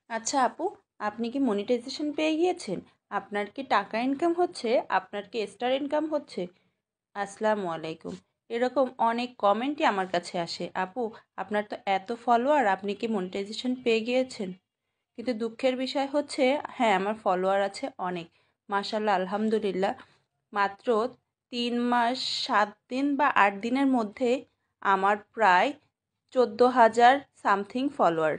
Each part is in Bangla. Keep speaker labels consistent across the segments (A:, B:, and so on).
A: আচ্ছা আপু, আপনি কি মনিটাইজেশন পেয়ে গিয়েছেন? আপনার কি টাকা ইনকাম হচ্ছে? আপনার কি স্টার ইনকাম হচ্ছে? আসসালামু আলাইকুম। এরকম অনেক কমেন্টই আমার কাছে আসে, আপু আপনার তো এত ফলোয়ার, আপনি কি মনিটাইজেশন পেয়ে গিয়েছেন? কিন্তু দুঃখের বিষয় হচ্ছে, হ্যাঁ আমার ফলোয়ার আছে অনেক, মাশাল্লাহ আলহামদুলিল্লাহ। মাত্র 3 মাস 7 দিন বা 8 দিনের মধ্যে আমার প্রায় 14,000 সামথিং ফলোয়ার।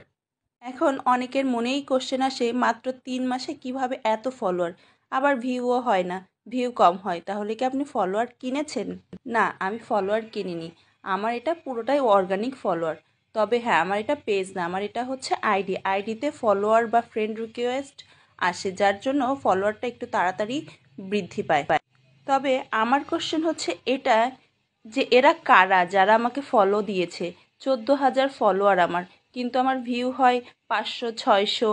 A: এখন অনেকের মনেই কোশ্চেন আসে, মাত্র 3 মাসে কিভাবে এত ফলোয়ার? আবার ভিউও হয় না, ভিউ কম হয়, তাহলে কি আপনি ফলোয়ার কিনেছেন? না, আমি ফলোয়ার কিনিনি। আমার এটা পুরোটাই অর্গানিক ফলোয়ার। তবে হ্যাঁ, আমার এটা পেজ না, আমার এটা হচ্ছে আইডি। আইডিতে ফলোয়ার বা ফ্রেন্ড রিকোয়েস্ট আসে, যার জন্য ফলোয়ারটা একটু তাড়াতাড়ি বৃদ্ধি পায়। তবে আমার কোশ্চেন হচ্ছে এটা, যে এরা কারা যারা আমাকে ফলো দিয়েছে? 14,000 ফলোয়ার আমার, কিন্তু আমার ভিউ হয় 500, 600,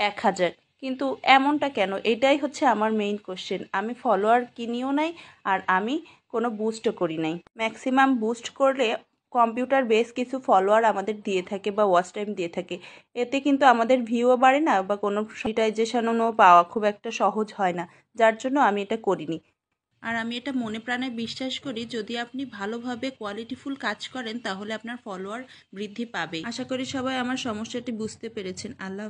A: 1,000। কিন্তু এমনটা কেন? এটাই হচ্ছে আমার মেইন কোশ্চেন। আমি ফলোয়ার কিনিও নাই, আর আমি কোনো বুস্টও করি নাই। ম্যাক্সিমাম বুস্ট করলে কম্পিউটার বেস কিছু ফলোয়ার আমাদের দিয়ে থাকে বা ওয়াচ টাইম দিয়ে থাকে, এতে কিন্তু আমাদের ভিউও বাড়ে না বা কোনো মনিটাইজেশনও পাওয়া খুব একটা সহজ হয় না, যার জন্য আমি এটা করিনি। আর আমি এটা মনে প্রাণে বিশ্বাস করি, যদি আপনি ভালোভাবে কোয়ালিটিফুল কাজ করেন তাহলে আপনার ফলোয়ার বৃদ্ধি পাবে। আশা করি সবাই আমার সমস্যাটি বুঝতে পেরেছেন। আল্লাহ।